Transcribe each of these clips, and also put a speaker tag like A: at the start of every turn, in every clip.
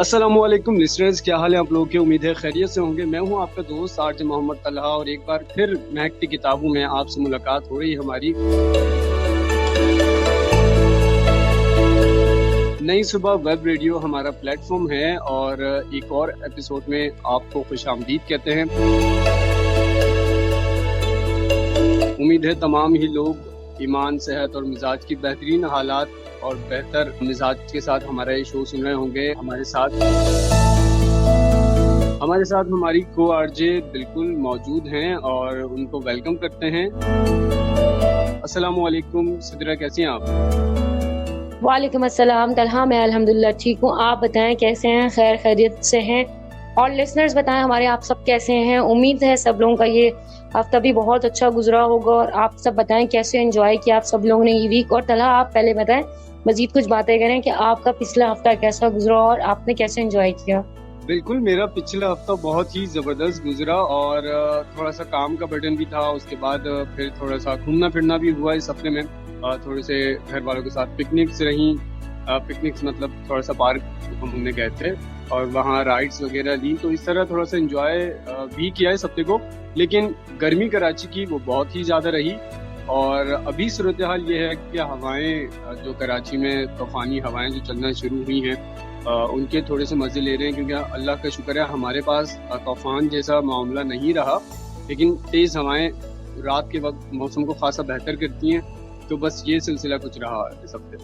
A: अस्सलामुअलैकुम लिसनर्स, क्या हाल है आप लोगों के। उम्मीद है खैरियत से होंगे। मैं हूं आपका दोस्त आरजे मोहम्मद तलहा और एक बार फिर महकती किताबों में आपसे मुलाकात हो रही है हमारी। नई सुबह वेब रेडियो हमारा प्लेटफॉर्म है और एक और एपिसोड में आपको खुशामदीद कहते हैं। उम्मीद है तमाम ही लोग ईमान, सेहत और मिजाज की बेहतरीन हालात और बेहतर मिजाज के साथ हमारा ये शो सुन रहे होंगे। हमारे साथ हमारी को आरजे बिल्कुल मौजूद हैं और उनको वेलकम करते हैं। अस्सलामुअलैकुम सिद्रा, कैसी हैं आप?
B: वालेकुम अस्सलाम तलहा, मैं अल्हम्दुलिल्लाह ठीक हूँ। आप बताएं कैसे हैं, खैर खैरियत से हैं? और लिसनर्स बताएं हमारे, आप सब कैसे हैं? उम्मीद है सब लोगों का ये हफ्ता भी बहुत अच्छा गुजरा होगा। और आप सब बताएं कैसे एंजॉय किया आप सब लोगों ने ये वीक। और तलहा आप पहले बताएं, मजीद कुछ बातें करें कि आपका पिछला हफ्ता कैसा गुजरा और आपने कैसे एंजॉय किया।
A: बिल्कुल, मेरा पिछला हफ्ता बहुत ही ज़बरदस्त गुजरा और थोड़ा सा काम का बर्डन भी था। उसके बाद फिर थोड़ा सा घूमना फिरना भी हुआ इस हफ्ते में। थोड़े से घर वालों के साथ पिकनिक्स रहीं। पिकनिक्स मतलब थोड़ा सा पार्क घूमने गए थे और वहाँ राइड्स वगैरह ली, तो इस तरह थोड़ा सा एंजॉय भी किया इस हफ्ते को। लेकिन गर्मी कराची की वो बहुत ही ज़्यादा रही और अभी सूरत हाल ये है कि हवाएं जो कराची में तूफ़ानी हवाएं जो चलना शुरू हुई हैं उनके थोड़े से मज़े ले रहे हैं, क्योंकि अल्लाह का शुक्र है हमारे पास तूफ़ान जैसा मामला नहीं रहा। लेकिन तेज़ हवाएं रात के वक्त मौसम को खासा बेहतर करती हैं। तो बस ये सिलसिला कुछ रहा इस हफ्ते।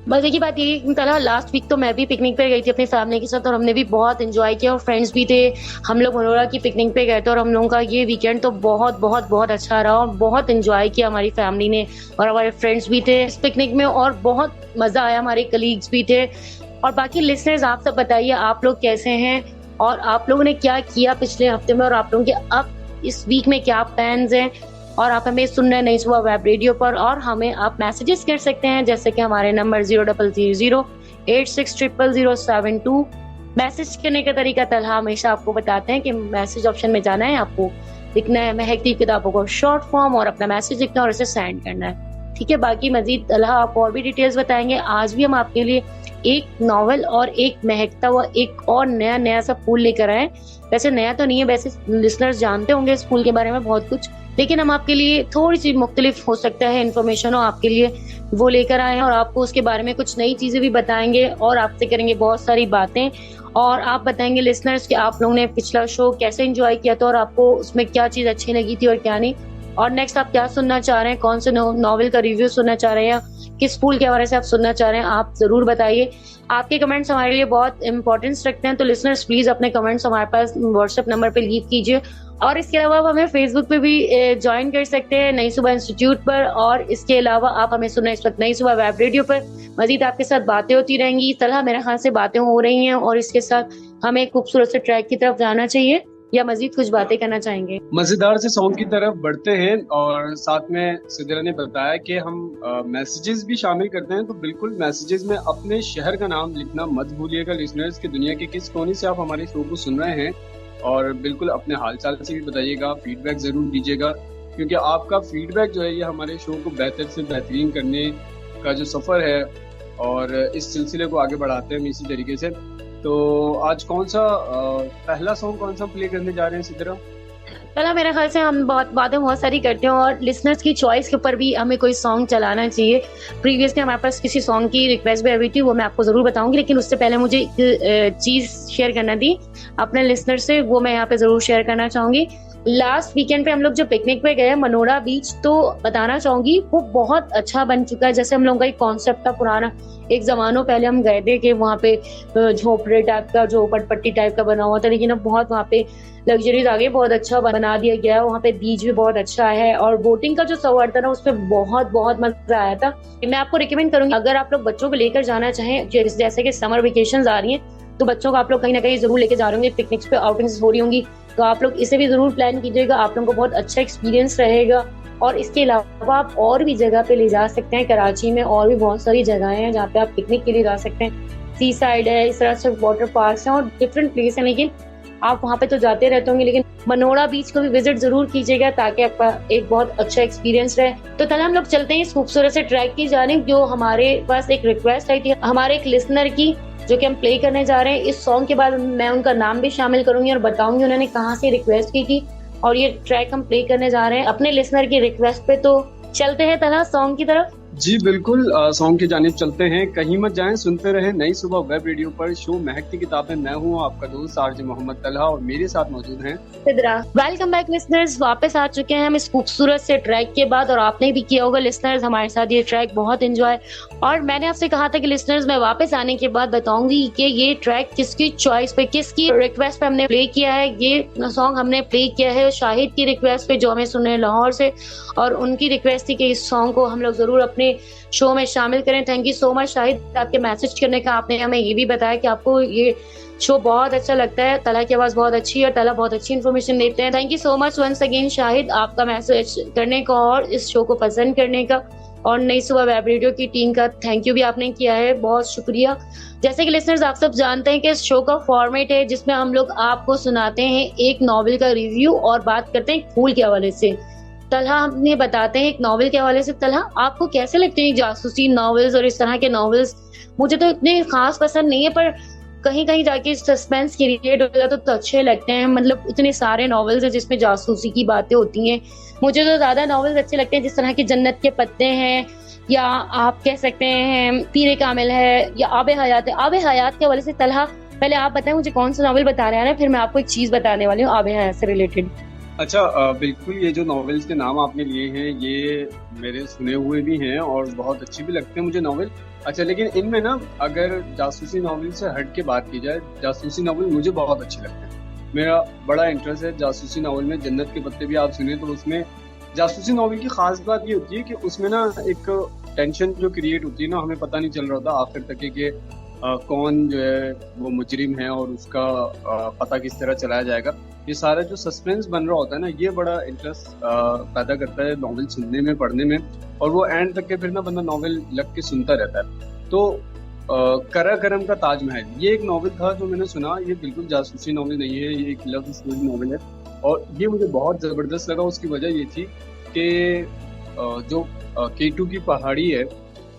B: बस एक ही बात ये तला, लास्ट वीक तो मैं भी पिकनिक पे गई थी अपनी फैमिली के साथ और हमने भी बहुत एंजॉय किया और फ्रेंड्स भी थे। हम लोग मनोरा की पिकनिक पे गए थे और हम लोगों का ये वीकेंड तो बहुत बहुत बहुत अच्छा रहा और बहुत एंजॉय किया हमारी फैमिली ने और हमारे फ्रेंड्स भी थे इस पिकनिक में और बहुत मजा आया। हमारे कलीग्स भी थे। और बाकी लिसनर्स आप सब बताइए आप लोग कैसे हैं और आप लोगों ने क्या किया पिछले हफ्ते में और आप लोगों के अब इस वीक में क्या प्लान्स हैं। और आप हमें सुन रहे हैं नई सुबह वेब रेडियो पर और हमें आप मैसेजेस कर सकते हैं, जैसे कि हमारे नंबर 00008600072। मैसेज करने का तरीका तलहा हमेशा आपको बताते हैं कि मैसेज ऑप्शन में जाना है, आपको लिखना है महकती किताबों को शॉर्ट फॉर्म और अपना मैसेज लिखना और इसे सेंड करना है, ठीक है। बाकी मजीद तलहा आप और भी डिटेल्स बताएंगे। आज भी हम आपके लिए एक नॉवेल और एक महकता हुआ एक और नया सा फूल लेकर आए। वैसे नया तो नहीं है, वैसे लिसनर्स जानते होंगे इस फूल के बारे में बहुत कुछ, लेकिन हम आपके लिए थोड़ी सी मुख्तलिफ हो सकता है इन्फॉर्मेशन हो आपके लिए वो लेकर आए हैं और आपको उसके बारे में कुछ नई चीजें भी बताएंगे और आपसे करेंगे बहुत सारी बातें। और आप बताएंगे लिसनर्स कि आप लोगों ने पिछला शो कैसे एंजॉय किया था और आपको उसमें क्या चीज अच्छी लगी थी और क्या नहीं। और नेक्स्ट आप क्या सुनना चाह रहे हैं, कौन से नॉवेल का रिव्यू सुनना चाह रहे हैं या किस फूल के बारे से आप सुनना चाह रहे हैं, आप जरूर बताइए। आपके कमेंट्स हमारे लिए बहुत इंपॉर्टेंस रखते हैं, तो लिसनर्स प्लीज अपने कमेंट्स हमारे पास व्हाट्सएप नंबर पे लीव कीजिए। और इसके अलावा आप हमें फेसबुक पे भी ज्वाइन कर सकते हैं नई सुबह इंस्टीट्यूट पर। और इसके अलावा आप हमें सुनना इस वक्त नई सुबह वेब रेडियो पर। मजीद आपके साथ बातें होती रहेंगी। इस तरह मेरे ख्याल से बातें हो रही हैं और इसके साथ हमें एक खूबसूरत से ट्रैक की तरफ जाना चाहिए या मजीद कुछ बातें करना चाहेंगे?
A: मजेदार से सॉन्ग की तरफ बढ़ते हैं और साथ में सिद्रा ने बताया कि हम मैसेजेस भी शामिल करते हैं। तो बिल्कुल मैसेजेस में अपने शहर का नाम लिखना मत भूलिएगा लिसनर्स, के दुनिया के किस कोने से आप हमारे शो को सुन रहे हैं। और बिल्कुल अपने हालचाल से भी बताइएगा, फीडबैक जरूर दीजिएगा, क्योंकि आपका फीडबैक जो है ये हमारे शो को बेहतर से बेहतरीन करने का जो सफर है और इस सिलसिले को आगे बढ़ाते हैं हम इसी तरीके से। तो आज कौन सा पहला सॉन्ग कौन सा प्ले करने जा रहे हैं सिद्रा?
B: पहला मेरे ख्याल से हम बातें बहुत सारी करते हैं और लिसनर्स की चॉइस के ऊपर भी हमें कोई सॉन्ग चलाना चाहिए। प्रीवियसली हमारे पास किसी सॉन्ग की रिक्वेस्ट भी आई थी, वो मैं आपको जरूर बताऊंगी, लेकिन उससे पहले मुझे एक चीज शेयर करना थी अपने लिसनर से, वो मैं यहाँ पे जरूर शेयर करना चाहूंगी। लास्ट वीकेंड पे हम लोग जो पिकनिक पे गए मनोरा बीच, तो बताना चाहूंगी वो बहुत अच्छा बन चुका है। जैसे हम लोगों का एक कॉन्सेप्ट था पुराना, एक जमानों पहले हम गए थे कि वहाँ पे झोपड़े टाइप का, झोपड़पट्टी टाइप का बना हुआ था, लेकिन अब बहुत वहाँ पे लग्जरीज आ गई, बहुत अच्छा बना दिया गया है। वहाँ पे बीच भी बहुत अच्छा है और बोटिंग का जो सवार था ना उसमें बहुत बहुत मजा आया था। मैं आपको रिकमेंड करूंगी अगर आप लोग बच्चों को लेकर जाना चाहें, जैसे कि समर वेकेशन आ रही है, तो बच्चों को आप लोग कहीं ना कहीं जरूर लेके जा रहे होंगे, पिकनिक्स पे आउटिंग्स हो रही होंगी, तो आप लोग इसे भी जरूर प्लान कीजिएगा। आप लोगों को बहुत अच्छा एक्सपीरियंस रहेगा। और इसके अलावा आप और भी जगह पे ले जा सकते हैं। कराची में और भी बहुत सारी जगहें हैं जहाँ पे आप पिकनिक के लिए जा सकते हैं। सी साइड है, इस तरह से वाटर पार्क्स हैं और डिफरेंट प्लेस हैं, लेकिन आप वहाँ पे तो जाते रहते होंगे, लेकिन मनोरा बीच को भी विजिट जरूर कीजिएगा ताकि आपका एक बहुत अच्छा एक्सपीरियंस रहे। तो कल हम लोग चलते हैं इस खूबसूरत से ट्रैक की जानिब, जो हमारे पास एक रिक्वेस्ट आई थी हमारे एक लिसनर की जो कि हम प्ले करने जा रहे हैं। इस सॉन्ग के बाद मैं उनका नाम भी शामिल करूंगी और बताऊंगी उन्होंने कहाँ से रिक्वेस्ट की थी, और ये ट्रैक हम प्ले करने जा रहे हैं अपने लिसनर की रिक्वेस्ट पे। तो चलते हैं तलहा सॉन्ग की तरफ।
A: जी बिल्कुल, सॉन्ग की जानिब चलते हैं। कहीं मत जाएं, सुनते रहें नई सुबह वेब रेडियो पर। शो महकती किताबें, मैं हूँ आपका दोस्त आरजे मोहम्मद तलहा और मेरे साथ मौजूद हैं
B: सिद्रा। वेलकम बैक लिसनर्स, वापस आ चुके हैं हम इस खूबसूरत से ट्रैक के बाद, और आपने भी किया होगा लिसनर्स हमारे साथ ये ट्रैक बहुत एंजॉय। और मैंने आपसे कहा था कि लिसनर्स मैं वापस आने के बाद बताऊंगी कि ये ट्रैक किसकी चॉइस पे, किसकी रिक्वेस्ट पे हमने प्ले किया है। ये सॉन्ग हमने प्ले किया है शाहिद की रिक्वेस्ट पे, जो हमें सुन रहे हैं लाहौर से, और उनकी रिक्वेस्ट थी कि इस सॉन्ग को हम लोग जरूर अपने शो में शामिल करें। Thank you so much Shahid आपके मैसेज करने का। आपने हमें ये भी बताया कि आपको ये शो बहुत अच्छा लगता है, तला की आवाज बहुत अच्छी है और तला बहुत अच्छी इन्फॉर्मेशन देते हैं। Thank you so much once again Shahid, आपका मैसेज करने का और इस शो को पसंद करने का, और नई सुबह वेब रेडियो की टीम का थैंक यू भी आपने किया है, बहुत शुक्रिया। जैसे कि लिसनर्स आप सब जानते हैं कि इस शो का फॉर्मेट है जिसमें हम लोग आपको सुनाते हैं एक नॉवेल का रिव्यू और बात करते हैं फूल के हवाले से। तलहा हमें बताते हैं एक नॉवेल के हवाले से। तलहा, आपको कैसे लगते हैं जासूसी नॉवेल्स और इस तरह के नॉवेल्स? मुझे तो इतने खास पसंद नहीं है, पर कहीं कहीं जाके सस्पेंस क्रिएट हो जाता तो अच्छे लगते हैं। मतलब इतने सारे नॉवेल्स हैं जिसमें जासूसी की बातें होती हैं। मुझे तो ज्यादा नॉवेल्स अच्छे लगते हैं जिस तरह की जन्नत के पत्ते हैं, या आप कह सकते हैं पीरे कामिल है, या आबे हयात है। आबे हयात के हवाले से तलहा पहले आप बताएं मुझे कौन सा नॉवेल बता रहे हैं, फिर मैं आपको एक चीज बताने वाली हूँ आबे हयात से रिलेटेड।
A: अच्छा, बिल्कुल, ये जो नॉवेल्स के नाम आपने लिए हैं ये मेरे सुने हुए भी हैं और बहुत अच्छी भी लगते हैं मुझे नॉवेल। अच्छा, लेकिन इनमें ना अगर जासूसी नॉवेल से हट के बात की जाए, जासूसी नॉवेल मुझे बहुत अच्छे लगते हैं। मेरा बड़ा इंटरेस्ट है जासूसी नॉवेल में। जन्नत के पत्ते भी आप सुने तो उसमें जासूसी नॉवेल की खास बात ये होती है कि उसमें ना एक टेंशन जो क्रिएट होती है ना, हमें पता नहीं चल रहा होता आखिर तक कि कौन जो है वो मुजरिम है और उसका पता किस तरह चलाया जाएगा। ये सारा जो सस्पेंस बन रहा होता है ना, ये बड़ा इंटरेस्ट पैदा करता है नॉवेल सुनने में, पढ़ने में, और वो एंड तक के फिर ना बंदा नॉवेल लग के सुनता रहता है। तो करा करम का ताजमहल, ये एक नॉवेल था जो मैंने सुना। ये बिल्कुल जासूसी नॉवेल नहीं है, ये एक लव स्टोरी नॉवेल है, और ये मुझे बहुत ज़बरदस्त लगा। उसकी वजह ये थी कि जो K2 की पहाड़ी है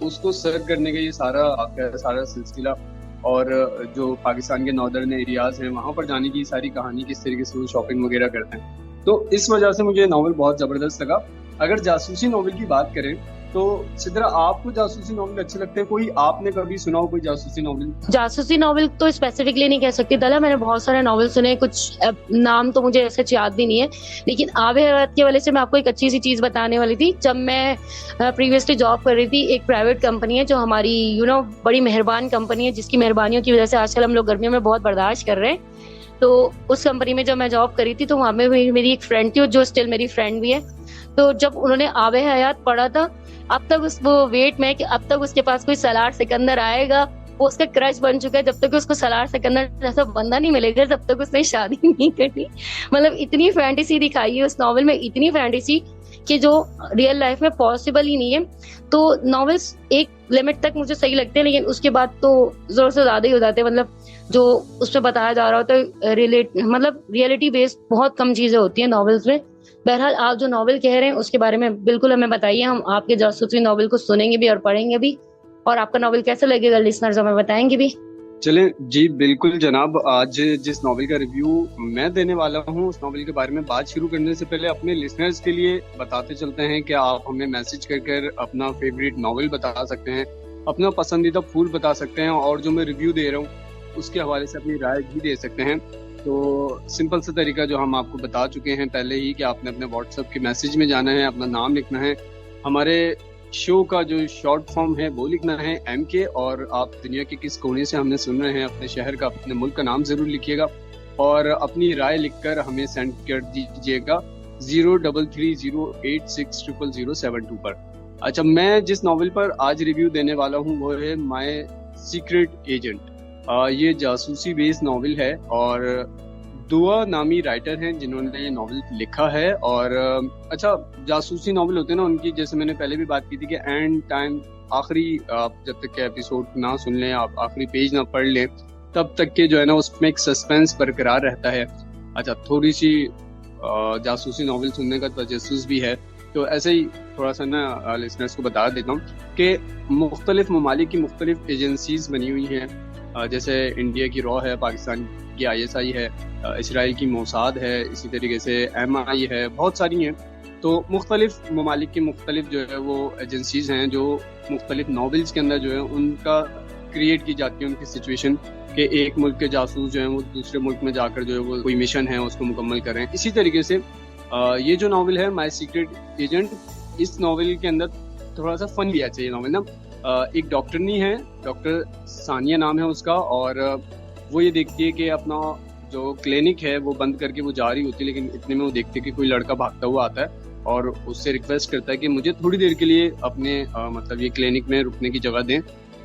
A: उसको सर्व करने का ये सारा सिलसिला, और जो पाकिस्तान के नॉर्दर्न एरियाज हैं वहाँ पर जाने की सारी कहानी, किस तरीके से वो शॉपिंग वगैरह करते हैं। तो इस वजह से मुझे नॉवेल बहुत ज़बरदस्त लगा। अगर जासूसी नॉवेल की बात करें तो सिद्रा, आपको जासूसी नॉवेल अच्छे लगते हैं? कोई आपने कभी सुना हो कोई जासूसी नॉवेल?
B: जासूसी नॉवेल तो स्पेसिफिकली नहीं कह सकती तला, मैंने बहुत सारे नॉवेल सुने, कुछ नाम तो मुझे ऐसे याद भी नहीं है। लेकिन आबे हयात के वजह से मैं आपको एक अच्छी सी चीज बताने वाली थी। जब मैं प्रीवियसली जॉब कर रही थी, एक प्राइवेट कंपनी है जो हमारी बड़ी मेहरबान कंपनी है, जिसकी मेहरबानियों की वजह से आजकल हम लोग गर्मियों में बहुत बर्दाश्त कर रहे हैं। तो उस कंपनी में जब मैं जॉब करी थी तो वहाँ में मेरी एक फ्रेंड थी जो स्टिल मेरी फ्रेंड भी है। तो जब उन्होंने आबे हयात पढ़ा था, अब तक वो वेट में कि अब तक उसके पास कोई सलार सिकंदर आएगा, वो उसका क्रश बन चुका है। जब तक उसको सलार सिकंदर जैसा बंदा नहीं मिलेगा तब तक उसने शादी नहीं करनी। मतलब इतनी फैंटेसी दिखाई है उस नॉवेल में, इतनी फैंटेसी कि जो रियल लाइफ में पॉसिबल ही नहीं है। तो नॉवेल्स एक लिमिट तक मुझे सही लगते हैं, लेकिन उसके बाद तो जोर से ज्यादा ही हो जाते हैं। मतलब जो उसमें बताया जा रहा होता है रियलिटी बेस्ड बहुत कम चीजें होती हैं नॉवेल्स में। बहरहाल आप जो नॉवेल कह रहे हैं उसके बारे में बिल्कुल हमें बताइए, हम आपके जासूसी नॉवेल को सुनेंगे भी और पढ़ेंगे भी, और आपका नॉवेल कैसा लगेगा लिसनर्स हमें बताएंगे भी।
A: चलें जी, बिल्कुल जनाब। आज जिस नॉवेल का रिव्यू मैं देने वाला हूँ उस नॉवेल के बारे में बात शुरू करने से पहले अपने लिसनर्स के लिए बताते चलते हैं कि आप हमें मैसेज कर अपना फेवरेट नॉवेल बता सकते हैं, अपना पसंदीदा फूल बता सकते हैं, और जो मैं रिव्यू दे रहा हूँ उसके हवाले से अपनी राय भी दे सकते हैं। तो सिंपल सा तरीका जो हम आपको बता चुके हैं पहले ही कि आपने अपने व्हाट्सएप के मैसेज में जाना है, अपना नाम लिखना है, हमारे शो का जो शॉर्ट फॉर्म है वो लिखना है MK, और आप दुनिया के किस कोने से हमें सुन रहे हैं, अपने शहर का, अपने मुल्क का नाम जरूर लिखिएगा, और अपनी राय लिखकर हमें सेंड कर दीजिएगा 0330860072 पर। अच्छा, मैं जिस नॉवेल पर आज रिव्यू देने वाला हूँ वो है माय सीक्रेट एजेंट। ये जासूसी बेस्ड नॉवेल है, और दुआ नामी राइटर हैं जिन्होंने ये नॉवेल लिखा है। और अच्छा, जासूसी नॉवेल होते हैं ना उनकी, जैसे मैंने पहले भी बात की थी कि एंड टाइम, आखिरी आप जब तक के एपिसोड ना सुन लें, आप आखिरी पेज ना पढ़ लें, तब तक के जो है ना उसमें एक सस्पेंस बरकरार रहता है। अच्छा, थोड़ी सी जासूसी नॉवेल सुनने का तजस्सुस भी है, तो ऐसे ही थोड़ा सा ना लिसनर्स को बता देता हूँ कि मुख्तलिफ ममालिक की मुख्तलिफ एजेंसीज बनी हुई हैं, जैसे इंडिया की रॉ है, पाकिस्तान की ISI है, इसराइल की मोसाद है, इसी तरीके से MI है, बहुत सारी हैं। तो मुख्तलिफ ममालिक की मुख्तलिफ जो है वो एजेंसीज हैं जो मुख्तलिफ नॉवेल्स के अंदर जो है उनका क्रिएट की जाती है उनकी सिचुएशन कि एक मुल्क के जासूस जो हैं वो दूसरे मुल्क में जाकर जो है वो कोई मिशन है उसको मुकम्मल करें। इसी तरीके से ये जो नावल है माय सीक्रेट एजेंट, इस नावल के अंदर थोड़ा सा फन भी है। ये नावल ना एक डॉक्टरनी है, डॉक्टर सानिया नाम है उसका, और वो ये देखती है कि अपना जो क्लिनिक है वो बंद करके वो जा रही होती है, लेकिन इतने में वो देखती है कि कोई लड़का भागता हुआ आता है और उससे रिक्वेस्ट करता है कि मुझे थोड़ी देर के लिए अपने मतलब ये क्लिनिक में रुकने की जगह दें,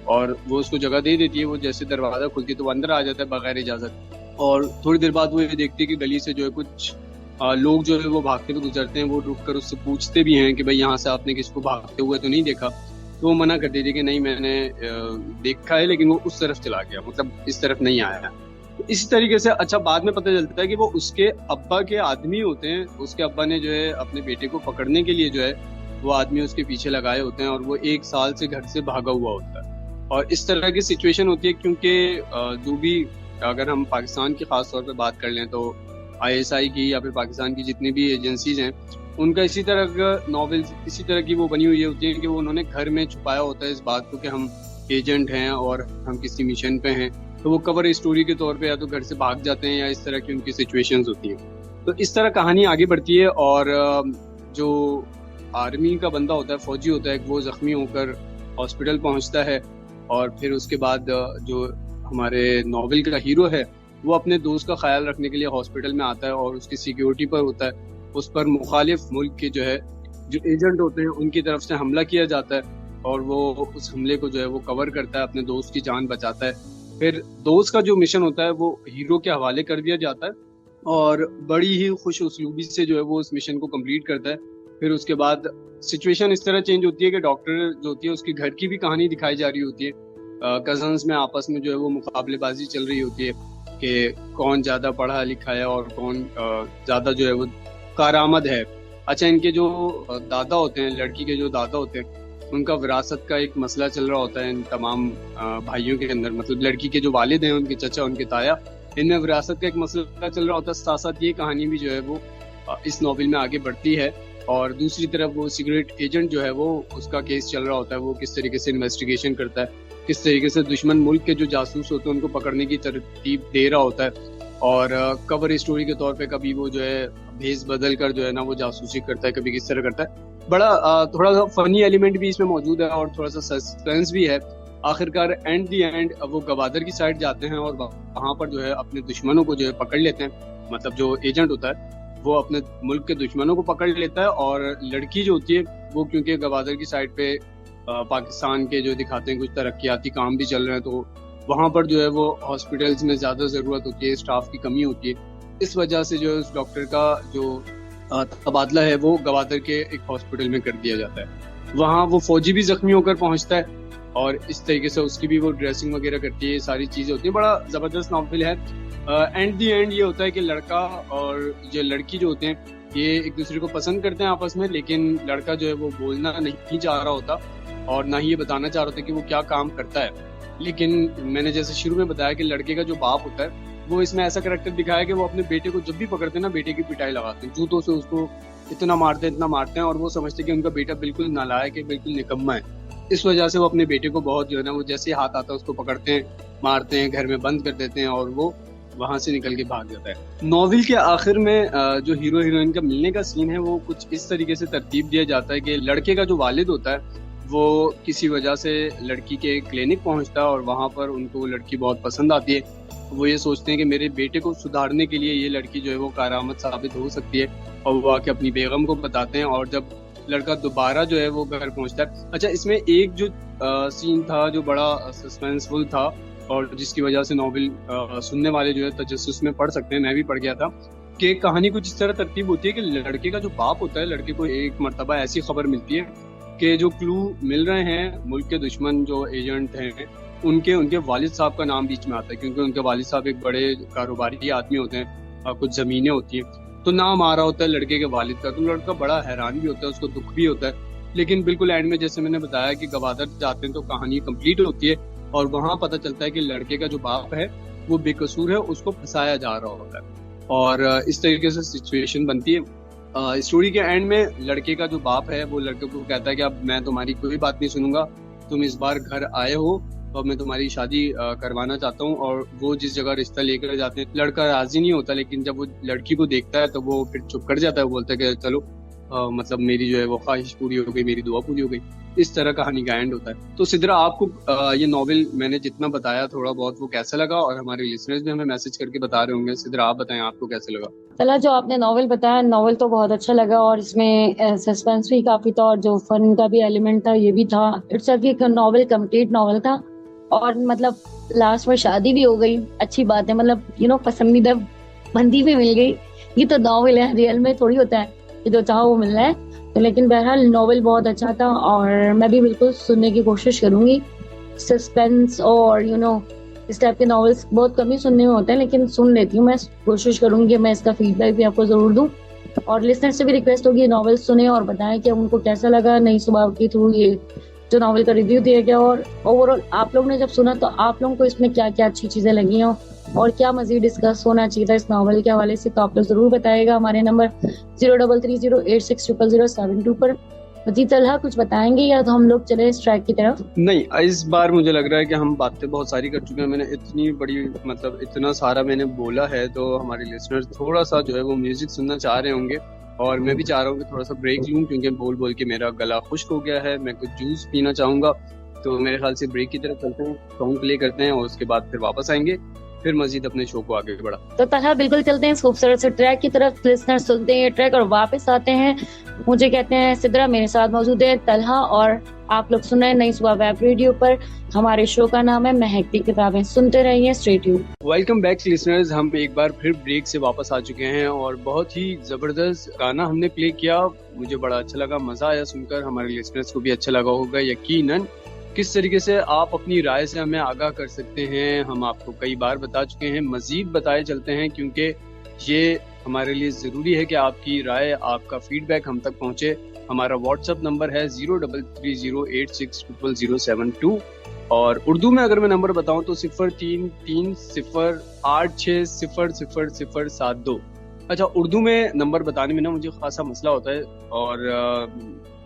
A: और वो उसको जगह दे देती है। वो जैसे दरवाज़ा खुलती है तो वो अंदर आ जाता है बगैर इजाज़त, और थोड़ी देर बाद वो ये देखती है कि गली से जो है कुछ लोग जो है वो भागते हुए गुजरते हैं। वो रुक कर उससे पूछते भी हैं कि भाई यहाँ से आपने किसको भागते हुए तो नहीं देखा? तो वो मना कर देती है कि नहीं, मैंने देखा है लेकिन वो उस तरफ चला गया, मतलब इस तरफ नहीं आया। तो इसी तरीके से अच्छा बाद में पता चलता है कि वो उसके अब्बा के आदमी होते हैं। उसके अब्बा ने जो है अपने बेटे को पकड़ने के लिए जो है वो आदमी उसके पीछे लगाए होते हैं, और वो 1 साल से घर से भागा हुआ होता है। और इस तरह की सिचुएशन होती है क्योंकि जो भी, अगर हम पाकिस्तान की खास तौर पर बात कर लें तो ISI की या फिर पाकिस्तान की जितनी भी एजेंसीज हैं उनका इसी तरह का नॉवेल्स इसी तरह की वो बनी हुई होती है कि वो उन्होंने घर में छुपाया होता है इस बात को कि हम एजेंट हैं और हम किसी मिशन पे हैं। तो वो कवर स्टोरी के तौर पे या तो घर से भाग जाते हैं या इस तरह की उनकी सिचुएशंस होती हैं। तो इस तरह कहानी आगे बढ़ती है, और जो आर्मी का बंदा होता है, फौजी होता है, वो जख्मी होकर हॉस्पिटल पहुंचता है, और फिर उसके बाद जो हमारे नॉवेल का हीरो है वो अपने दोस्त का ख्याल रखने के लिए हॉस्पिटल में आता है, और उसकी सिक्योरिटी पर होता है। उस पर मुखालिफ मुल्क के जो है जो एजेंट होते हैं उनकी तरफ से हमला किया जाता है, और वो उस हमले को जो है वो कवर करता है, अपने दोस्त की जान बचाता है। फिर दोस्त का जो मिशन होता है वो हीरो के हवाले कर दिया जाता है, और बड़ी ही खुश उस्लूबी से जो है वो उस मिशन को कंप्लीट करता है। फिर उसके बाद सिचुएशन इस तरह चेंज होती है कि डॉक्टर जो होती है उसके घर की भी कहानी दिखाई जा रही होती है। कजन्स में आपस में जो है वो मुकाबलेबाजी चल रही होती है कि कौन ज़्यादा पढ़ा लिखा है और कौन ज़्यादा जो है वो कारआमद है। अच्छा, इनके जो दादा होते हैं, लड़की के जो दादा होते हैं, उनका विरासत का एक मसला चल रहा होता है इन तमाम भाइयों के अंदर। मतलब लड़की के जो वालिद हैं, उनके चचा, उनके ताया, इनमें विरासत का एक मसला चल रहा होता है। साथ साथ ये कहानी भी जो है वो इस नॉवेल में आगे बढ़ती है, और दूसरी तरफ वो सीक्रेट एजेंट जो है वो उसका केस चल रहा होता है। वो किस तरीके से इन्वेस्टिगेशन करता है, किस तरीके से दुश्मन मुल्क के जो जासूस होते हैं उनको पकड़ने की तरतीब दे रहा होता है, और कवर स्टोरी के तौर पे कभी वो जो है भेस बदल कर जो है ना वो जासूसी करता है, कभी किस तरह करता है। बड़ा थोड़ा सा फनी एलिमेंट भी इसमें मौजूद है और थोड़ा सा सस्पेंस भी है। आखिरकार एंड दी एंड वो गवादर की साइड जाते हैं और वहाँ पर जो है अपने दुश्मनों को जो है पकड़ लेते हैं। मतलब जो एजेंट होता है वो अपने मुल्क के दुश्मनों को पकड़ लेता है, और लड़की जो होती है वो क्योंकि गवादर की साइड पे पाकिस्तान के जो दिखाते हैं कुछ तरक्याती काम भी चल रहे हैं, तो वहाँ पर जो है वो हॉस्पिटल्स में ज़्यादा ज़रूरत होती है, स्टाफ की कमी होती है। इस वजह से जो है उस डॉक्टर का जो तबादला है वो गवादर के एक हॉस्पिटल में कर दिया जाता है। वहाँ वो फौजी भी जख्मी होकर पहुँचता है, और इस तरीके से उसकी भी वो ड्रेसिंग वगैरह करती है, सारी चीज़ें होती हैं। बड़ा ज़बरदस्त नॉवल है। एंड दी एंड ये होता है कि लड़का और ये लड़की जो होते हैं ये एक दूसरे को पसंद करते हैं आपस में, लेकिन लड़का जो है वो बोलना नहीं चाह रहा होता और ना ही ये बताना चाह रहा होता कि वो क्या काम करता है। लेकिन मैंने जैसे शुरू में बताया कि लड़के का जो बाप होता है वो इसमें ऐसा करैक्टर दिखाया कि वो अपने बेटे को जब भी पकड़ते हैं ना, बेटे की पिटाई लगाते हैं, जूतों से उसको इतना मारते हैं, और वो समझते हैं कि उनका बेटा बिल्कुल नालायक है, बिल्कुल निकम्मा है। इस वजह से वो अपने बेटे को बहुत जो है ना वो जैसे हाथ आता है उसको पकड़ते हैं, मारते हैं, घर में बंद कर देते हैं, और वो वहां से निकल के भाग जाता है। नॉवेल के आखिर में जो हीरो हीरोइन का मिलने का सीन है वो कुछ इस तरीके से तरतीब दिया जाता है कि लड़के का जो वालिद होता है वो किसी वजह से लड़की के क्लिनिक पहुंचता है, और वहां पर उनको लड़की बहुत पसंद आती है। वो ये सोचते हैं कि मेरे बेटे को सुधारने के लिए ये लड़की जो है वो कारआमद साबित हो सकती है, और वो आके अपनी बेगम को बताते हैं। और जब लड़का दोबारा जो है वो घर पहुंचता है, अच्छा इसमें एक जो सीन था जो बड़ा सस्पेंसफुल था और जिसकी वजह से नॉवेल सुनने वाले जो है तजस्सुस में पढ़ सकते हैं, मैं भी पढ़ गया था, कि कहानी कुछ इस तरह तरतीब होती है कि लड़के का जो बाप होता है, लड़के को एक मर्तबा ऐसी खबर मिलती है कि जो क्लू मिल रहे हैं मुल्क के दुश्मन जो एजेंट हैं उनके वालिद साहब का नाम बीच में आता है, क्योंकि उनके वालिद साहब एक बड़े कारोबारी आदमी होते हैं, कुछ ज़मीनें होती हैं, तो नाम आ रहा होता है लड़के के वालिद का। तो लड़का बड़ा हैरान भी होता है, उसको दुख भी होता है। लेकिन बिल्कुल एंड में जैसे मैंने बताया कि गवादर जाते हैं तो कहानी कंप्लीट होती है, और वहां पता चलता है कि लड़के का जो बाप है वो बेकसूर है, उसको फंसाया जा रहा होता है। और इस तरीके से सिचुएशन बनती है। स्टोरी के एंड में लड़के का जो बाप है वो लड़के को कहता है कि अब मैं तुम्हारी कोई बात नहीं सुनूंगा, तुम इस बार घर आए हो और मैं तुम्हारी शादी करवाना चाहता हूँ। और वो जिस जगह रिश्ता लेकर जाते हैं, लड़का राजी नहीं होता, लेकिन जब वो लड़की को देखता है तो वो फिर चुप कर जाता है। वो बोलता है कि चलो मतलब मेरी जो है वो ख्वाहिश पूरी हो गई, मेरी दुआ पूरी हो गई। इस तरह कहानी का एंड होता है। तो सिद्रा, आपको ये नॉवेल मैंने जितना बताया थोड़ा बहुत, वो कैसा लगा? और हमारे लिसनर्स भी हमें मैसेज करके बता रहे होंगे। सिद्रा, आप बताएं आपको कैसे लगा?
B: तला, जो आपने नॉवेल बताया, नॉवेल तो बहुत अच्छा लगा और इसमें सस्पेंस भी काफी था और जो फन का भी एलिमेंट था ये भी था। इट्स एक नॉवेल, कंप्लीट नॉवेल था। और मतलब लास्ट में शादी भी हो गई, अच्छी बात है। मतलब पसंदीदा बंदी भी मिल गई। ये तो नॉवेल है, रियल में थोड़ी होता है कि जो चाहो वो मिल रहा है। तो लेकिन बहरहाल नॉवेल बहुत अच्छा था और मैं भी बिल्कुल सुनने की कोशिश करूंगी। सस्पेंस और इस टाइप के नॉवेल्स बहुत कम ही सुनने में होते हैं, लेकिन सुन लेती हूँ। मैं कोशिश करूंगी कि मैं इसका फीडबैक भी आपको जरूर दूं। और लिसनर से भी रिक्वेस्ट होगी नॉवेल सुने और बताएं कि उनको कैसा लगा नई सुबह के थ्रू ये जो नॉवेल का रिव्यू दिया गया। और ओवरऑल आप लोग ने जब सुना तो आप लोगों को इसमें क्या क्या अच्छी चीजें लगी हो और क्या मजीद डिस्कस होना चाहिए था इस नॉवेल के हवाले से, तो आप लोग जरूर बताएगा हमारे नंबर 0330860072 पर। मजीद तलहा कुछ बताएंगे या तो हम लोग चले इस ट्रैक की तरफ?
A: नहीं, इस बार मुझे लग रहा है कि हम बातें बहुत सारी कर चुके हैं। मैंने इतनी बड़ी मतलब इतना सारा मैंने बोला है, तो हमारे लिसनर्स थोड़ा सा जो है वो म्यूजिक सुनना चाह रहे होंगे। और मैं भी चाह रहा हूँ कि थोड़ा सा ब्रेक लूँ, क्योंकि बोल बोल के मेरा गला खुश्क हो गया है। मैं कुछ जूस पीना चाहूंगा। तो मेरे ख्याल से ब्रेक की तरफ चलते हैं, सॉन्ग प्ले करते हैं और उसके बाद फिर वापस आएंगे, फिर मजीद अपने शो को आगे बढ़ा।
B: तो तलहा बिल्कुल चलते हैं इस खूबसूरत से ट्रैक की तरफ। लिसनर सुनते हैं ये ट्रैक और वापस आते हैं। मुझे कहते हैं सिद्रा, मेरे साथ मौजूद है तलहा और आप लोग सुन रहे हैं नई सुबह वेब रेडियो पर। हमारे शो का नाम है महकती किताबें। सुनते रहिए, stay tuned.
A: Welcome back listeners. हम एक बार फिर ब्रेक से वापस आ चुके हैं और बहुत ही जबरदस्त गाना हमने प्ले किया। मुझे बड़ा अच्छा लगा, मजा आया सुनकर। हमारे लिसनर्स को भी अच्छा लगा होगा यकीनन। किस तरीके से आप अपनी राय से हमें आगाह कर सकते हैं हम आपको कई बार बता चुके हैं, मजीद बताए चलते हैं, क्योंकि ये हमारे लिए ज़रूरी है कि आपकी राय, आपका फीडबैक हम तक पहुंचे। हमारा व्हाट्सएप नंबर है 0330860072 और उर्दू में अगर मैं नंबर बताऊं तो 033086000072। अच्छा, उर्दू में नंबर बताने में ना मुझे खासा मसला होता है और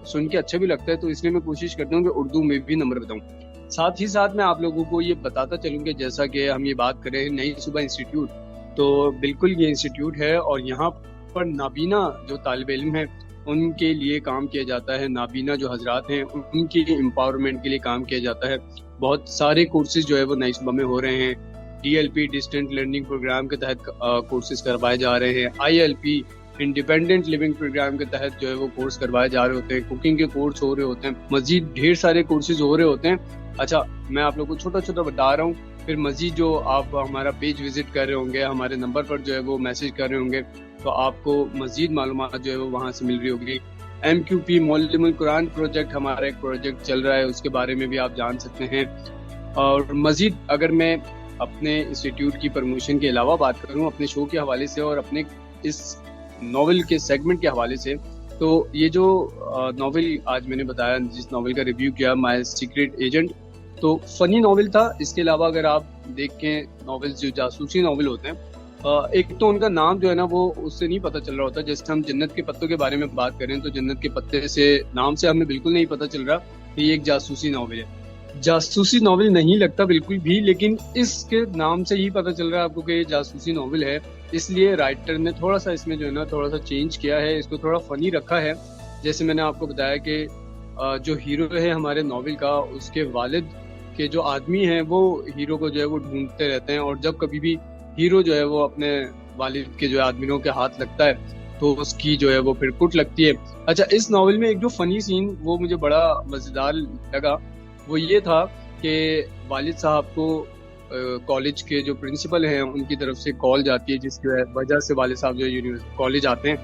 A: सुन के अच्छा भी लगता है, तो इसलिए मैं कोशिश करता हूँ कि उर्दू में भी नंबर बताऊं। साथ ही साथ मैं आप लोगों को ये बताता चलूँ कि जैसा कि हम ये बात कर रहे हैं नई सुबह इंस्टीट्यूट, तो बिल्कुल ये इंस्टीट्यूट है और यहाँ पर नाबीना जो तालिब इल्म है उनके लिए काम किया जाता है। नाबीना जो हजरात हैं उनके एम्पावरमेंट के लिए काम किया जाता है। बहुत सारे कोर्सेज जो है वो नई सुबह में हो रहे हैं। DLP डिस्टेंट लर्निंग प्रोग्राम के तहत कोर्सेज करवाए जा रहे हैं। ILP इंडिपेंडेंट लिविंग प्रोग्राम के तहत जो है वो कोर्स करवाए जा रहे होते हैं। कुकिंग के कोर्स हो रहे होते हैं, मजीद ढेर सारे कोर्सेज हो रहे होते हैं। अच्छा, मैं आप लोगों को छोटा छोटा बता रहा हूँ, फिर मजीद जो आप हमारा पेज विजिट कर रहे होंगे, हमारे नंबर पर जो है वो मैसेज कर रहे होंगे, तो आपको मजीद मालूमात जो है वो वहाँ से मिल रही होगी। MQP मुअल्लिमुल कुरान प्रोजेक्ट, हमारा एक प्रोजेक्ट चल रहा है, उसके बारे में भी आप जान सकते हैं। और मजीद अगर मैं अपने इंस्टीट्यूट की प्रमोशन के अलावा बात करूँ अपने शो के हवाले से और अपने इस नॉवेल के सेगमेंट के हवाले से, तो ये जो नॉवेल आज मैंने बताया, जिस नॉवेल का रिव्यू किया, माय सीक्रेट एजेंट, तो फनी नॉवेल था। इसके अलावा अगर आप देखें नॉवेल्स जो जासूसी नॉवेल होते हैं, एक तो उनका नाम जो है ना वो उससे नहीं पता चल रहा होता। जैसे हम जन्नत के पत्तों के बारे में बात करें तो जन्नत के पत्ते से नाम से हमें बिल्कुल नहीं पता चल रहा कि ये एक जासूसी नॉवेल है। जासूसी नॉवेल नहीं लगता बिल्कुल भी, लेकिन इसके नाम से ही पता चल रहा है आपको कि ये जासूसी नॉवेल है। इसलिए राइटर ने थोड़ा सा इसमें जो है ना थोड़ा सा चेंज किया है, इसको थोड़ा फनी रखा है। जैसे मैंने आपको बताया कि जो हीरो है हमारे नॉवेल का, उसके वालिद के जो आदमी हैं वो हीरो को जो है वो ढूंढते रहते हैं, और जब कभी भी हीरो जो है वो अपने वालिद के जो आदमियों के हाथ लगता है तो उसकी जो है वो फिर कुट लगती है। अच्छा, इस नॉवेल में एक जो फनी सीन वो मुझे बड़ा मजेदार लगा, वो ये था कि वालिद साहब को कॉलेज के जो प्रिंसिपल हैं उनकी तरफ से कॉल जाती है, जिसकी वजह से वालिद साहब जो है कॉलेज आते हैं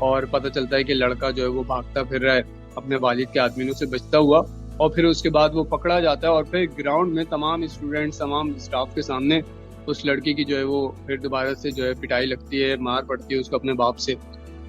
A: और पता चलता है कि लड़का जो है वो भागता फिर रहा है अपने वालिद के आदमियों से बचता हुआ, और फिर उसके बाद वो पकड़ा जाता है और फिर ग्राउंड में तमाम स्टूडेंट्स, तमाम स्टाफ के सामने उस लड़के की जो है वो फिर दोबारा से जो है पिटाई लगती है, मार पड़ती है उसको अपने बाप से।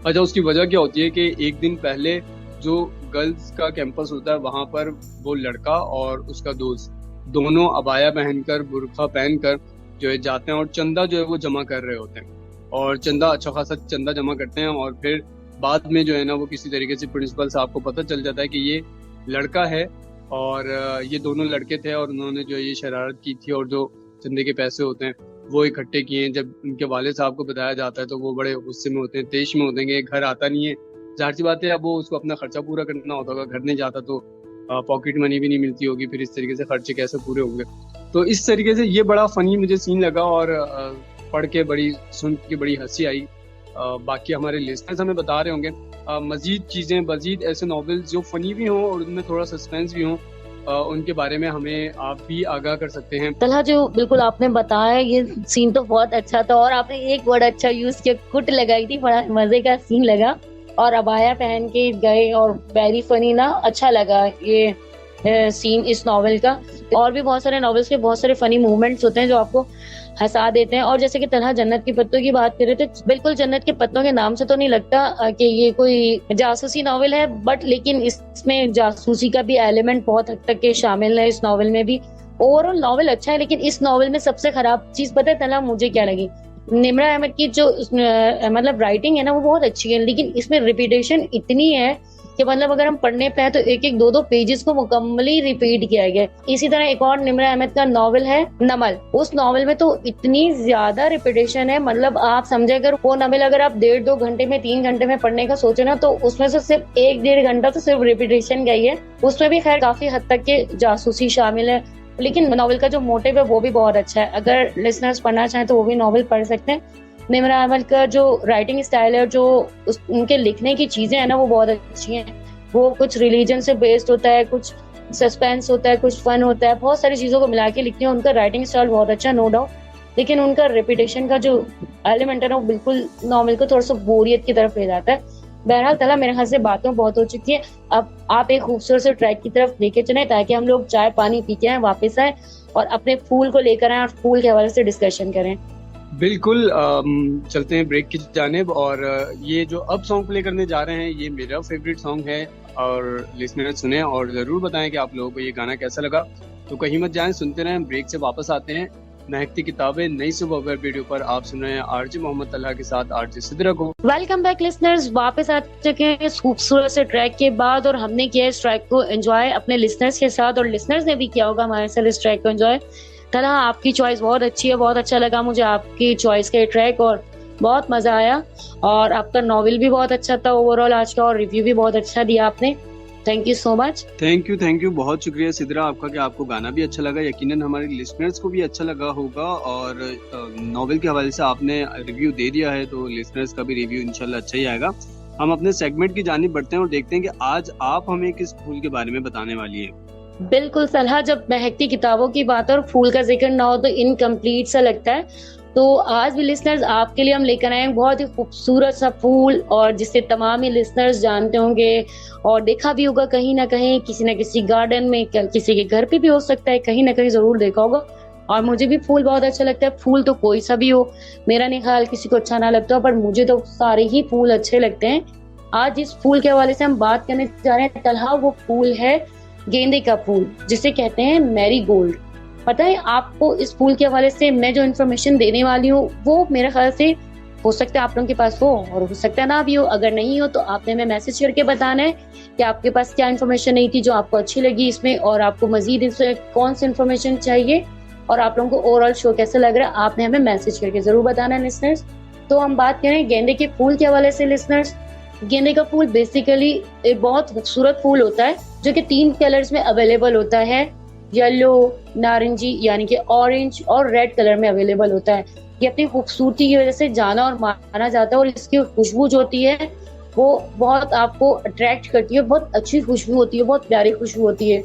A: अच्छा, उसकी वजह क्या होती है कि एक दिन पहले जो गर्ल्स का कैंपस होता है वहां पर वो लड़का और उसका दोस्त दोनों अबाया पहनकर, बुर्का पहनकर जो है जाते हैं और चंदा जो है वो जमा कर रहे होते हैं। और चंदा, अच्छा खासा चंदा जमा करते हैं और फिर बाद में जो है ना वो किसी तरीके से प्रिंसिपल साहब को पता चल जाता है कि ये लड़का है और ये दोनों लड़के थे और उन्होंने जो ये शरारत की थी और जो चंदे के पैसे होते हैं वो इकट्ठे किए हैं। जब उनके वालिद साहब को बताया जाता है तो वो बड़े गुस्से में होते हैं, तेज में होते हैं कि घर आता नहीं है। जाहिर सी बात है, अब वो उसको अपना खर्चा पूरा करना होता होगा, घर नहीं जाता तो पॉकेट मनी भी नहीं मिलती होगी, फिर इस तरीके से खर्चे कैसे पूरे होंगे। तो इस तरीके से ये बड़ा फनी मुझे सीन लगा और पढ़ के सुन के बड़ी हंसी आई। बाकी हमारे लिसनर्स हमें बता रहे होंगे मजीद चीज़ें, मजीद ऐसे नॉवेल्स जो फनी भी हों और उनमें थोड़ा सस्पेंस भी हों, उनके बारे में हमें आप भी आगाह कर सकते हैं।
B: तलहा, जो बिल्कुल आपने बताया ये सीन तो बहुत अच्छा था और आपने एक वर्ड अच्छा यूज किया, कुट लगाई थी, बड़ा मजे का सीन लगा और अबाया पहन के गए और वेरी फनी ना, अच्छा लगा ये सीन इस नॉवेल का। और भी बहुत सारे नॉवेल्स के बहुत सारे फनी मूवमेंट्स होते हैं जो आपको हंसा देते हैं। और जैसे कि तलहा जन्नत के पत्तों की बात करें तो बिल्कुल जन्नत के पत्तों के नाम से तो नहीं लगता कि ये कोई जासूसी नॉवेल है, बट लेकिन इसमें जासूसी का भी एलिमेंट बहुत हद तक के शामिल है इस नॉवेल में भी। ओवरऑल नॉवेल अच्छा है, लेकिन इस नॉवेल में सबसे खराब चीज पता है तलहा मुझे क्या लगी? निम्रा अहमद की जो मतलब राइटिंग है ना वो बहुत अच्छी है, लेकिन इसमें रिपीटेशन इतनी है कि मतलब अगर हम पढ़ने पे हैं तो एक एक दो दो पेजेस को मुकम्मली रिपीट किया गया। इसी तरह एक और निम्रा अहमद का नॉवेल है नमल, उस नॉवेल में तो इतनी ज्यादा रिपीटेशन है, मतलब आप समझे अगर वो नॉवेल अगर आप 1.5-2 घंटे में 3 घंटे में पढ़ने का सोचे ना तो उसमें से सिर्फ 1-1.5 घंटा तो सिर्फ रिपीटेशन का ही है। उसमें भी खैर काफी हद तक के जासूसी शामिल है, लेकिन नॉवेल का जो मोटिव है वो भी बहुत अच्छा है। अगर लिसनर्स पढ़ना चाहें तो वो भी नॉवेल पढ़ सकते हैं। निम्रा अहमद का जो राइटिंग स्टाइल है, जो उनके लिखने की चीजें हैं ना वो बहुत अच्छी हैं। वो कुछ रिलीजन से बेस्ड होता है, कुछ सस्पेंस होता है, कुछ फन होता है, बहुत सारी चीजों को मिला के लिखते हैं। उनका राइटिंग स्टाइल बहुत अच्छा, नो डाउट, लेकिन उनका रेपिटेशन का जो एलिमेंट है ना वो बिल्कुल नॉवेल को थोड़ा सा बोरियत की तरफ ले जाता है। बहरहाल तला, मेरे ख्याल से बातें बहुत हो चुकी है, अब आप एक खूबसूरत से ट्रैक की तरफ लेके चले ताकि हम लोग चाय पानी पी के आए, वापस आए और अपने फूल को लेकर आए और फूल के हवाले से डिस्कशन करें।
A: बिल्कुल, चलते हैं ब्रेक की जानिब। और ये जो अब सॉन्ग प्ले करने जा रहे हैं ये मेरा फेवरेट सॉन्ग है और लिसनर सुने और ज़रूर बताएं कि आप लोगों को ये गाना कैसा लगा। तो कहीं मत जाएं, सुनते रहें, ब्रेक से वापस आते हैं। महकती किताबें नई सुबह वेब रेडियो पर आप सुन रहे हैं आरजे मोहम्मद तलहा के साथ आरजे सिद्रा को।
B: वेलकम बैक लिसनर्स, वापस आ चुके हैं इस खूबसूरत से ट्रैक के बाद और हमने किया इस ट्रैक को एंजॉय अपने लिसनर्स के साथ और लिसनर्स ने भी किया होगा हमारे साथ इस ट्रैक को एंजॉय। तलहा, आपकी चॉइस बहुत अच्छी है, बहुत अच्छा लगा मुझे आपकी चॉइस का ट्रैक और बहुत मजा आया। और आपका नॉवेल भी बहुत अच्छा था ओवरऑल आज का और रिव्यू भी बहुत अच्छा दिया आपने, thank you so much.
A: Thank you, बहुत शुक्रिया सिद्रा आपका कि आपको गाना भी अच्छा लगा, यकीनन हमारे लिसनर्स को भी अच्छा लगा होगा। और नॉवेल के हवाले से आपने रिव्यू दे दिया है तो लिसनर्स का भी रिव्यू इंशाल्लाह अच्छा ही आएगा। हम अपने सेगमेंट की जानिब बढ़ते हैं और देखते हैं कि आज आप हमें किस फूल के बारे में बताने वाली है।
B: बिल्कुल सलहा, जब महकती किताबों की बात और फूल का जिक्र ना हो तो इनकम्प्लीट सा लगता है। तो आज भी लिसनर्स आपके लिए हम लेकर आए हैं बहुत ही खूबसूरत सा फूल और जिसे तमाम ही लिसनर्स जानते होंगे और देखा भी होगा कहीं ना कहीं, किसी ना किसी गार्डन में, किसी के घर पे भी हो सकता है, कहीं ना कहीं जरूर देखा होगा। और मुझे भी फूल बहुत अच्छा लगता है, फूल तो कोई सा भी हो, मेरा नहीं ख्याल किसी को अच्छा ना लगता, पर मुझे तो सारे ही फूल अच्छे लगते हैं। आज इस फूल के हवाले से हम बात करने जा रहे हैं तलहा, वो फूल है गेंदे का फूल जिसे कहते हैं मैरी गोल्ड। पता है आपको इस फूल के हवाले से मैं जो इन्फॉर्मेशन देने वाली हूँ वो मेरे ख्याल से हो सकता है आप लोगों के पास हो और हो सकता है ना भी हो। अगर नहीं हो तो आपने हमें मैसेज करके बताना है कि आपके पास क्या इन्फॉर्मेशन नहीं थी जो आपको अच्छी लगी इसमें और आपको मजीद इससे कौन सी इन्फॉर्मेशन चाहिए और आप लोगों को ओवरऑल शो कैसा लग रहा है, आपने हमें मैसेज करके जरूर बताना है लिसनर्स। तो हम बात करें गेंदे के फूल के हवाले से लिसनर्स। गेंदे का फूल बेसिकली एक बहुत खूबसूरत फूल होता है जो कि 3 कलर्स में अवेलेबल होता है, येलो, नारंगी यानी कि ऑरेंज और रेड कलर में अवेलेबल होता है। ये अपनी खूबसूरती की वजह से जाना और माना जाता है और इसकी खुशबू जो होती है वो बहुत आपको अट्रैक्ट करती है, बहुत अच्छी खुशबू होती है, बहुत प्यारी खुशबू होती है।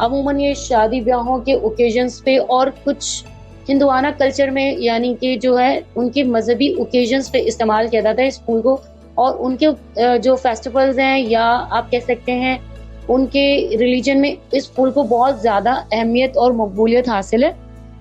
B: अमूमन ये शादी ब्याहों के ओकेजन्स पे और कुछ हिंदुआना कल्चर में यानी कि जो है उनके मजहबी ओकेजन्स पे इस्तेमाल किया जाता है इस फूल को और उनके जो फेस्टिवल्स हैं या आप कह सकते हैं उनके रिलीजन में इस फूल को बहुत ज्यादा अहमियत और मकबूलियत हासिल है।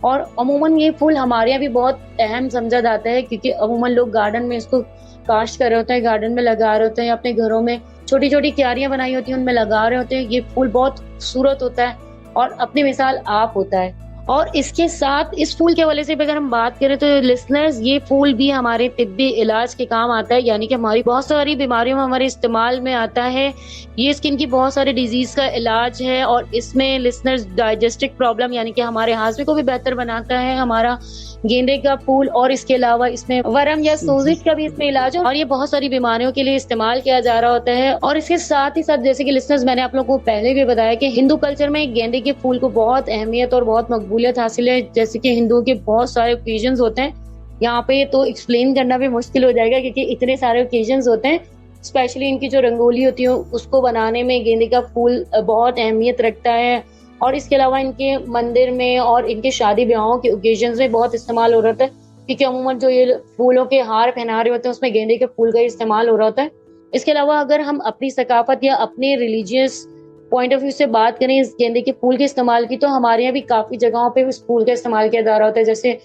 B: और अमूमन ये फूल हमारे यहाँ भी बहुत अहम समझा जाता है क्योंकि अमूमन लोग गार्डन में इसको काश्त कर रहे होते हैं, गार्डन में लगा रहे होते हैं, अपने घरों में छोटी छोटी क्यारियां बनाई होती हैं उनमें लगा रहे होते हैं। ये फूल बहुत खूबसूरत होता है, और अपनी मिसाल आप होता है। और इसके साथ इस फूल के हवाले से भी अगर हम बात करें तो लिसनर्स, ये फूल भी हमारे तिब्बी इलाज के काम आता है, यानी कि हमारी बहुत सारी बीमारियों में हमारे इस्तेमाल में आता है। ये स्किन की बहुत सारी डिजीज का इलाज है और इसमें लिसनर्स डाइजेस्टिक प्रॉब्लम यानी कि हमारे हाजमे को भी बेहतर बनाता है हमारा गेंदे का फूल। और इसके अलावा इसमें वर्म या सोजिश का भी इसमें इलाज है और ये बहुत सारी बीमारियों के लिए इस्तेमाल किया जा रहा होता है। और इसके साथ ही साथ जैसे कि लिसनर्स, मैंने आप लोगों को पहले भी बताया कि हिंदू कल्चर में गेंदे के फूल को बहुत अहमियत और बहुत मकबूलियत हासिल है। जैसे कि हिंदुओं के बहुत सारे ओकेजन्स होते हैं, यहाँ पे तो एक्सप्लेन करना भी मुश्किल हो जाएगा क्योंकि इतने सारे ओकेजन्स होते हैं। स्पेशली इनकी जो रंगोली होती है उसको बनाने में गेंदे का फूल बहुत अहमियत रखता है। और इसके अलावा इनके मंदिर में और इनके शादी ब्याहों के ओकेजन्स में बहुत इस्तेमाल हो रहा होता है, क्योंकि अमूमन जो ये फूलों के हार पहना रहे होते हैं उसमें गेंदे के फूल का इस्तेमाल हो रहा होता है। इसके अलावा अगर हम अपनी सकाफत या अपने रिलीजियस पॉइंट ऑफ व्यू से बात करें इस गेंदे के फूल के इस्तेमाल की, तो हमारे यहाँ भी काफी जगहों पे इस फूल का इस्तेमाल किया जा रहा होता है। जैसे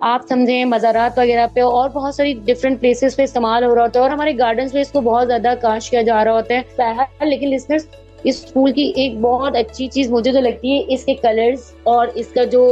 B: आप समझें मज़ारात वगैरह पे और बहुत सारी डिफरेंट प्लेसेस पे इस्तेमाल हो रहा होता है और हमारे गार्डन्स में इसको बहुत ज्यादा काश किया जा रहा होता है। लेकिन लिसनर्स, इस फूल की एक बहुत अच्छी चीज मुझे जो लगती है इसके कलर्स और इसका जो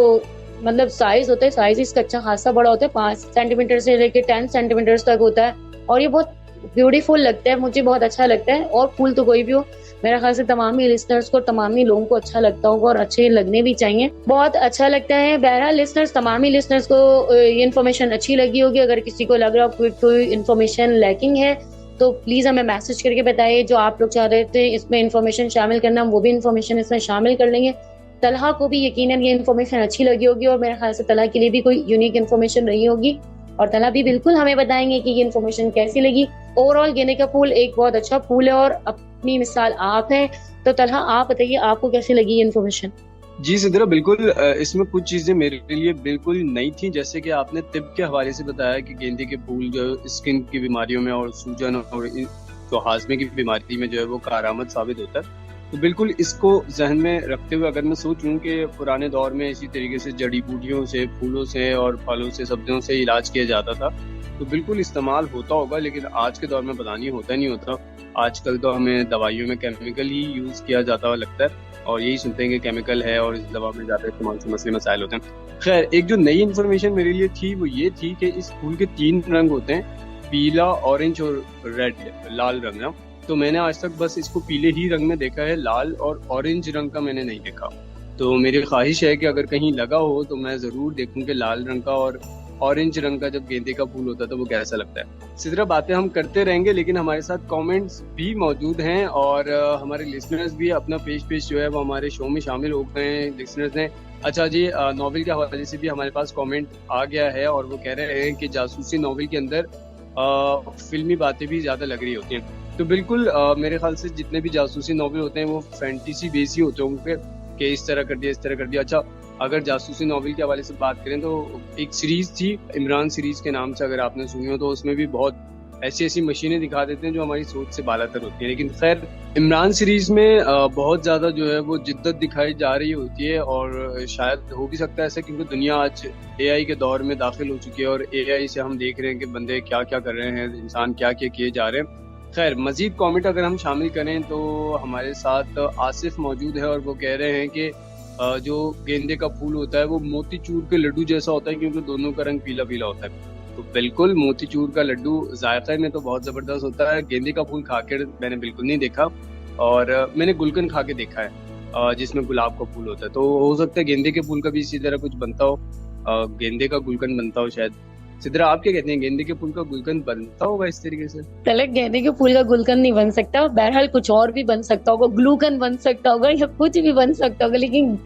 B: मतलब साइज होता है, साइज इसका अच्छा खासा बड़ा होता है, 5 सेंटीमीटर से लेकर 10 सेंटीमीटर तक होता है और ये बहुत ब्यूटीफुल लगता है, मुझे बहुत अच्छा लगता है। और फूल तो कोई भी हो, मेरा ख्याल से तमाम ही लिसनर्स को, तमाम ही लोगों को अच्छा लगता होगा और अच्छे लगने भी चाहिए, बहुत अच्छा लगता है। बहरहाल लिसनर्स, तमाम ही लिसनर्स को ये इन्फॉर्मेशन अच्छी लगी होगी। अगर किसी को लग रहा हो कोई इन्फॉर्मेशन लैकिंग है तो प्लीज हमें मैसेज करके बताइए। जो आप लोग चाह रहे थे इसमें इन्फॉर्मेशन शामिल करना, वो भी इन्फॉर्मेशन इसमें शामिल कर लेंगे। तलहा को भी यकीनन ये इन्फॉर्मेशन अच्छी लगी होगी और मेरे ख्याल से तलहा के लिए भी कोई यूनिक इन्फॉर्मेशन रही होगी और तलहा भी बिल्कुल हमें बताएंगे कि ये इन्फॉर्मेशन कैसी लगी। ओवरऑल गेंदे का फूल एक बहुत अच्छा फूल है और अपनी मिसाल आप है। तो तलहा, आप बताइए आपको कैसी लगी ये इन्फॉर्मेशन?
A: जी सिद्रा, बिल्कुल इसमें कुछ चीजें मेरे लिए बिल्कुल नई थी। जैसे कि आपने तिब के हवाले से बताया कि गेंदे के फूल जो स्किन की बीमारियों में और सूजन और जो हाजमे की बीमारी में जो है वो कारामद साबित होता है, तो बिल्कुल इसको जहन में रखते हुए अगर मैं सोचूं कि पुराने दौर में इसी तरीके से जड़ी बूटियों से, फूलों से और फलों से, सब्जियों से इलाज किया जाता था, तो बिल्कुल इस्तेमाल होता होगा। लेकिन आज के दौर में पता नहीं होता नहीं होता। आजकल तो हमें दवाइयों में केमिकल ही यूज किया जाता हुआ लगता है और यही सुनते हैं कि केमिकल है और इस दवा में ज्यादा इस्तेमाल से मसले मसाइल होते हैं। खैर, एक जो नई इन्फॉर्मेशन मेरे लिए थी वो ये थी कि इस फूल के 3 रंग होते हैं, पीला, ऑरेंज और रेड, लाल रंग ना। तो मैंने आज तक बस इसको पीले ही रंग में देखा है, लाल और ऑरेंज रंग का मैंने नहीं देखा। तो मेरी ख्वाहिश है कि अगर कहीं लगा हो तो मैं जरूर देखूं कि लाल रंग का और ऑरेंज रंग का जब गेंदे का फूल होता है तो वो कैसा लगता है। सिद्रा, बातें हम करते रहेंगे लेकिन हमारे साथ कमेंट्स भी मौजूद हैं और हमारे लिसनर्स भी अपना पेश जो है वो हमारे शो में शामिल हो गए हैं। लिसनर्स ने, अच्छा जी, नॉवेल के हवाले से भी हमारे पास कमेंट आ गया है और वो कह रहे हैं कि जासूसी नॉवेल के अंदर फिल्मी बातें भी ज्यादा लग रही होती हैं। तो बिल्कुल मेरे ख्याल से जितने भी जासूसी नॉवेल होते हैं वो फैंटेसी बेस ही होते होंगे कि इस तरह कर दिया, इस तरह कर दिया। अच्छा, अगर जासूसी नॉवेल के हवाले से बात करें तो एक सीरीज थी इमरान सीरीज के नाम से, अगर आपने सुनी हो, तो उसमें भी बहुत ऐसी ऐसी मशीनें दिखा देते हैं जो हमारी सोच से बालातर होती है। लेकिन खैर, इमरान सीरीज में बहुत ज्यादा जो है वो जिद्दत दिखाई जा रही होती है और शायद हो भी सकता है ऐसा क्योंकि दुनिया आज एआई के दौर में दाखिल हो चुकी है और एआई से हम देख रहे हैं कि बंदे क्या क्या कर रहे हैं, इंसान क्या क्या किए जा रहे हैं। खैर, मजीद कमेंट अगर हम शामिल करें तो हमारे साथ आसिफ मौजूद है और वो कह रहे हैं कि जो गेंदे का फूल होता है वो मोतीचूर के लड्डू जैसा होता है क्योंकि दोनों का रंग पीला पीला होता है। तो बिल्कुल मोतीचूर का लड्डू जायके में तो बहुत जबरदस्त होता है। गेंदे का फूल खाकर मैंने बिल्कुल नहीं देखा और मैंने गुलकंद खा के देखा है जिसमें गुलाब का फूल होता है। तो हो सकता है गेंदे के फूल का भी इसी तरह कुछ बनता हो, गेंदे का गुलकंद बनता हो शायद। सिद्रा, आप क्या कहते हैं, गेंदे के फूल का गुलकंद बनता होगा इस तरीके से?
B: तलक, गेंदे के फूल का गुलकंद नहीं बन सकता, बहरहाल कुछ और भी बन सकता होगा, ग्लूकंद बन सकता होगा या कुछ भी बन सकता होगा, लेकिन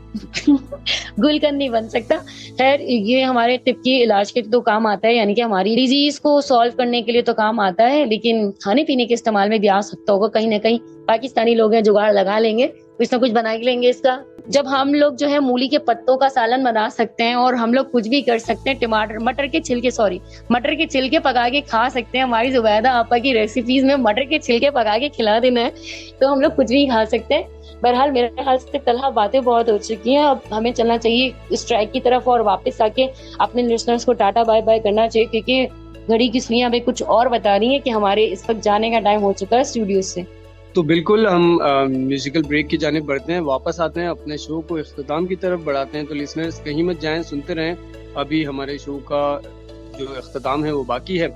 B: गुलकंद नहीं बन सकता। खैर, ये हमारे तिब के इलाज के तो काम आता है, यानी कि हमारी डिजीज को सॉल्व करने के लिए तो काम आता है, लेकिन खाने पीने के इस्तेमाल में भी आ सकता होगा। कहीं ना कहीं पाकिस्तानी लोग हैं, जुगाड़ लगा लेंगे, कुछ ना कुछ बना लेंगे इसका। जब हम लोग जो है मूली के पत्तों का सालन बना सकते हैं और हम लोग कुछ भी कर सकते हैं, मटर के छिलके पका के खा सकते हैं। हमारी जुबैदा आपा की रेसिपीज में मटर के छिलके पका के खिला देना है तो हम लोग कुछ भी खा सकते हैं। बहरहाल, मेरे ख्याल से तलहा बातें बहुत हो चुकी हैं, अब हमें चलना चाहिए स्ट्राइक की तरफ और वापस आके अपने लिसनर्स को टाटा बाय बाय करना चाहिए क्योंकि घड़ी की सुइयां हमें कुछ और बता रही है कि हमारे इस वक्त जाने का टाइम हो चुका है स्टूडियो से।
A: तो बिल्कुल हम म्यूजिकल ब्रेक की जानिब बढ़ते हैं, वापस आते हैं, अपने शो को इख्तिताम की तरफ बढ़ाते हैं। तो लिसनर्स कहीं मत जाएं, सुनते रहें, अभी हमारे शो का जो इख्तिताम है वो बाकी है।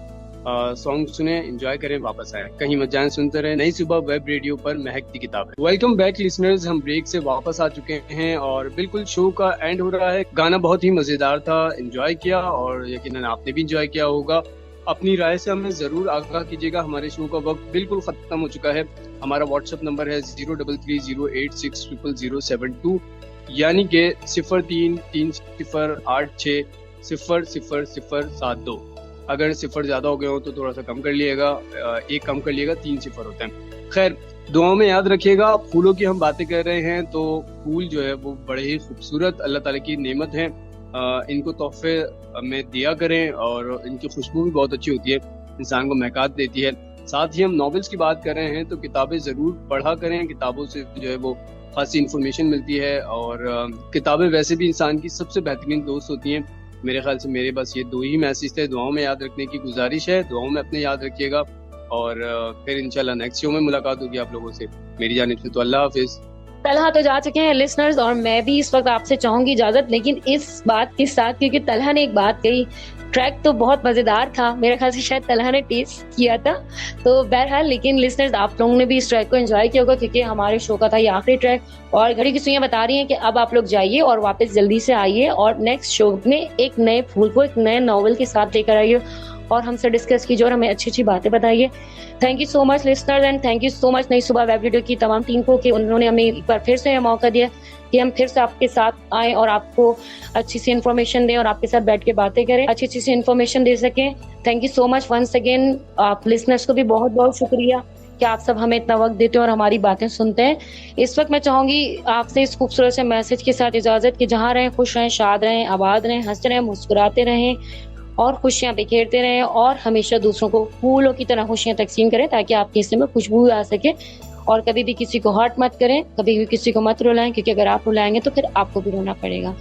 A: सॉन्ग सुने, एंजॉय करें, वापस आए, कहीं मत जाएं, सुनते रहें। नई सुबह वेब रेडियो पर महकती किताब है। वेलकम बैक लिसनर्स, हम ब्रेक से वापस आ चुके हैं और बिल्कुल शो का एंड हो रहा है। गाना बहुत ही मजेदार था, एंजॉय किया और यकीनन आपने भी एंजॉय किया होगा। अपनी राय से हमें जरूर आगाह कीजिएगा। हमारे शो का वक्त बिल्कुल खत्म हो चुका है। हमारा व्हाट्सएप नंबर है 0330860072, यानी कि 0330860072। अगर सिफर ज्यादा हो गए हो तो थोड़ा सा कम कर लिएगा, एक कम कर लिएगा, 3 सिफर होते हैं। खैर, दुआओं में याद रखिएगा। फूलों की हम बातें कर रहे हैं, तो फूल जो है वो बड़े ही खूबसूरत अल्लाह ताला की नेमत है। इनको तोहफे में दिया करें और इनकी खुशबू भी बहुत अच्छी होती है, इंसान को महकात देती है। साथ ही हम नॉवेल्स की बात कर रहे हैं तो किताबें ज़रूर पढ़ा करें। किताबों से जो है वो खासी इन्फॉर्मेशन मिलती है और किताबें वैसे भी इंसान की सबसे बेहतरीन दोस्त होती हैं। मेरे ख्याल से मेरे बस ये 2 ही मैसेज थे, दुआओं में याद रखने की गुजारिश है। दुआओं में अपने याद रखिएगा और फिर इंशाल्लाह नेक्स्ट शो में मुलाकात होगी आप लोगों से। मेरी जानिब से तो अल्लाह हाफिज़।
B: तलहा तो जा चुके हैं लिसनर्स, और मैं भी इस वक्त आपसे चाहूंगी इजाजत, लेकिन इस बात के साथ, क्योंकि तलहा ने एक बात कही, ट्रैक तो बहुत मजेदार था, मेरे ख्याल से शायद तलहा ने टेस्ट किया था। तो बहरहाल, लेकिन लिसनर्स आप लोगों ने भी इस ट्रैक को एंजॉय किया होगा, क्योंकि हमारे शो का था ये आखिरी ट्रैक। और घड़ी की सुइयां बता रही हैं कि अब आप लोग जाइए और वापस जल्दी से आइए और नेक्स्ट शो में एक नए फूल को, एक नए नॉवल के साथ लेकर आइए और हमसे डिस्कस कीजिए और हमें अच्छी अच्छी बातें बताइए। Thank you so much listeners, and thank you so much नई सुबह वेब रेडियो की तमाम टीम को कि उन्होंने हमें एक बार फिर से यह मौका दिया कि हम फिर से आपके साथ आए और आपको अच्छी सी इन्फॉर्मेशन दें और आपके साथ बैठ के बातें करें, अच्छी अच्छी सी इन्फॉर्मेशन दे सकें। Thank you so much once again. आप लिसनर्स को भी बहुत बहुत शुक्रिया कि आप सब हमें इतना वक्त देते हैं और हमारी बातें सुनते हैं। इस वक्त मैं चाहूंगी आपसे इस खूबसूरत से मैसेज के साथ इजाजत कि जहाँ रहें खुश रहें, शाद रहें, आबाद रहें, हंसते रहें, मुस्कुराते रहें और खुशियां बिखेरते रहें और हमेशा दूसरों को फूलों की तरह खुशियां तकसीम करें ताकि आपके हिस्से में खुशबू आ सके। और कभी भी किसी को हर्ट मत करें, कभी भी किसी को मत रुलाएं, क्योंकि अगर आप रुलाएंगे तो फिर आपको भी रोना पड़ेगा।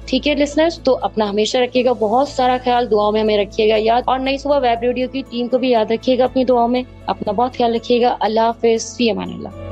B: ठीक है लिसनर्स, तो अपना हमेशा रखिएगा बहुत सारा ख्याल, दुआओं में हमें रखिएगा याद, और नई सुबह वेब रेडियो की टीम को भी याद रखिएगा अपनी दुआओं में। अपना बहुत ख्याल रखिएगा। अल्लाह हाफिज़, फी अमान अल्लाह।